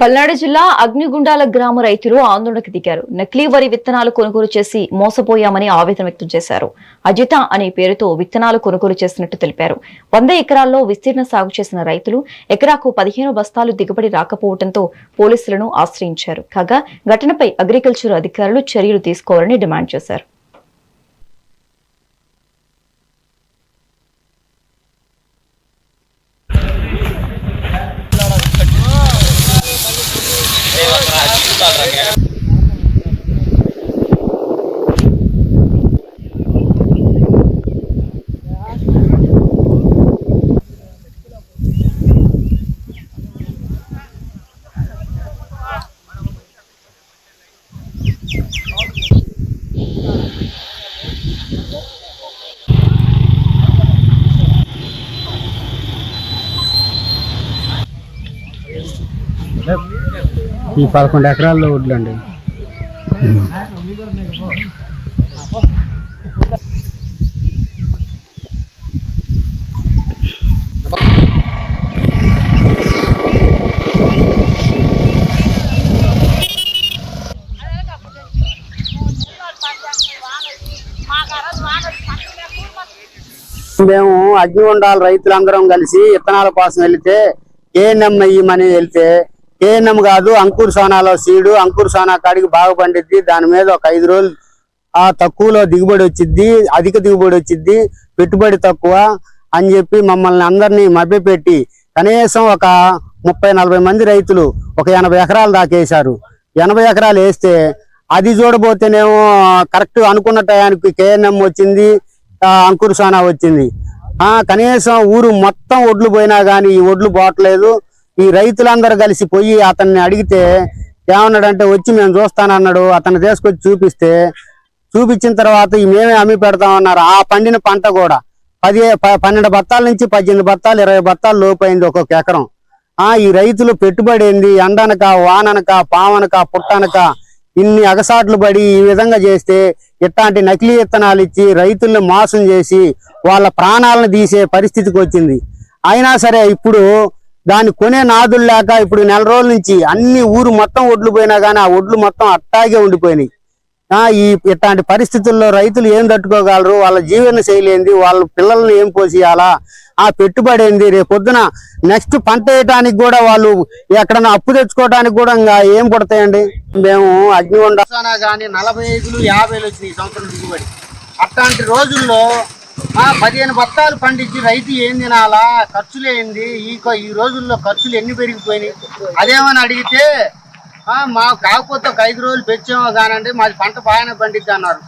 పల్నాడు జిల్లా అగ్నిగుండాల గ్రామ రైతులు ఆందోళనకు దిగారు. నకిలీ వరి విత్తనాలు కొనుగోలు చేసి మోసపోయామని ఆవేదన వ్యక్తం చేశారు. అజిత అనే పేరుతో విత్తనాలు కొనుగోలు చేసినట్టు తెలిపారు. 100 ఎకరాల్లో విస్తీర్ణ సాగు చేసిన రైతులు ఎకరాకు 15 బస్తాలు దిగుబడి రాకపోవడంతో పోలీసులను ఆశ్రయించారు. కాగా ఘటనపై అగ్రికల్చర్ అధికారులు చర్యలు తీసుకోవాలని డిమాండ్ చేశారు. ఈ 11 ఎకరాల్లో వడ్లండి. మేము అగ్నిగుండాల రైతులందరం కలిసి విత్తనాల కోసం వెళితే కేఎన్ఎం ఇయ్యమని వెళ్తే కేఎన్ఎం కాదు, అంకుర్ సోనాలో సీడు, అంకుర్ సోనా కాడికి బాగా పండిద్ది, దాని మీద ఒక 5 రోజులు తక్కువలో దిగుబడి వచ్చిద్ది, అధిక దిగుబడి వచ్చిద్ది, పెట్టుబడి తక్కువ అని చెప్పి మమ్మల్ని అందరినీ మభ్యపెట్టి కనీసం ఒక 30-40 మంది రైతులు ఒక 80 ఎకరాలు దాకేశారు. 80 ఎకరాలు వేస్తే అది చూడబోతేనేమో కరెక్ట్ అనుకున్న టయానికి కేఎన్ఎం వచ్చింది, అంకుర్ సోనా వచ్చింది. కనీసం ఊరు మొత్తం ఒడ్లు పోయినా కానీ ఈ ఒడ్లు పోవట్లేదు. ఈ రైతులందరూ కలిసి పోయి అతన్ని అడిగితే ఏమన్నాడంటే వచ్చి మేము చూస్తానన్నాడు. అతన్ని తీసుకొచ్చి చూపించిన తర్వాత మేమే అమ్మి పెడతామన్నారు. ఆ పండిన పంట కూడా 12 బత్తాల నుంచి 18 బత్తాలు 20 బత్తాలు లోపైంది ఒక్కొక్క ఎకరం. ఈ రైతులు పెట్టుబడి ఏంది, ఎండనక వాననక పావనక పుట్టనక ఇన్ని అగసాట్లు పడి ఈ విధంగా చేస్తే ఇట్లాంటి నకిలీ విత్తనాలు ఇచ్చి రైతుల్ని మోసం చేసి వాళ్ళ ప్రాణాలను తీసే పరిస్థితికి వచ్చింది. అయినా సరే ఇప్పుడు దాన్ని కొనే నాదులు లేక ఇప్పుడు నెల రోజుల నుంచి అన్ని ఊరు మొత్తం ఒడ్లు పోయినా కానీ ఆ ఒడ్లు మొత్తం అట్టాగే ఉండిపోయినాయి. ఇట్లాంటి పరిస్థితుల్లో రైతులు ఏం తట్టుకోగలరు? వాళ్ళ జీవన శైలి ఏంది? వాళ్ళ పిల్లల్ని ఏం పోసియాలా? పెట్టుబడి ఏంది? రేపు పొద్దున నెక్స్ట్ పంట వేయటానికి కూడా వాళ్ళు ఎక్కడన్నా అప్పు తెచ్చుకోవడానికి కూడా ఇంకా ఏం పడతాయండి? మేము అగ్నిగుండా కానీ 45-50 వచ్చినాయి ఈ సంవత్సరం దిగుబడి. అట్లాంటి రోజుల్లో 15 బత్తాలు పండించి రైతు ఏం తినాలా? ఖర్చులు ఏంది? ఈ రోజుల్లో ఖర్చులు ఎన్ని పెరిగిపోయినాయి? అదేమని అడిగితే మాకు కాకపోతే ఒక 5 రోజులు పెంచామో కానండి, మాది పంట బాగానే పండిద్ది అన్నారు.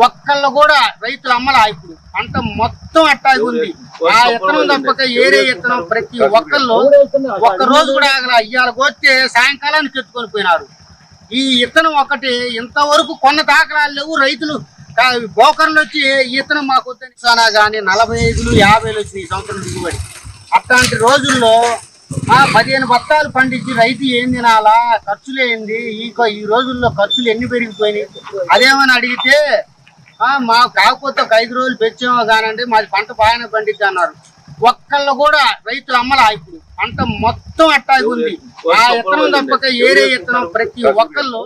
ఒక్కళ్ళు కూడా రైతులు అమ్మలా. ఇప్పుడు పంట మొత్తం అట్టాగి ఉంది. ఆ విత్తనం తప్పక ఏరే విత్తనం ప్రతి ఒక్కళ్ళు ఒక్క రోజు కూడా ఆగలా. ఇవాళ పోతే సాయంకాలానికి ఎత్తుకొని పోయినారు. ఈ విత్తనం ఒకటి ఇంతవరకు కొన్న దాఖలాలు లేవు. రైతులు బోకర్లు వచ్చి ఈతనం మాకు వద్దని కానీ 45-50 వచ్చినాయి ఈ సంవత్సరం దిగుబడి. అట్లాంటి రోజుల్లో 15 బత్తాలు పండించి రైతు ఏం తినాలా? ఖర్చులు ఏంది? ఈ రోజుల్లో ఖర్చులు ఎన్ని పెరిగిపోయినాయి? అదేమని అడిగితే మాకు కాకపోతే ఒక 5 రోజులు పెంచామో కానండి, మాది పంట బాగానే పండిద్ది అన్నారు. ఒక్కళ్ళు కూడా రైతులు అమ్మలా. ఇప్పుడు పంట మొత్తం అట్టాగి ఉంది. ఆ విత్తనం తప్పక ఏరే విత్తనం ప్రతి ఒక్కళ్ళు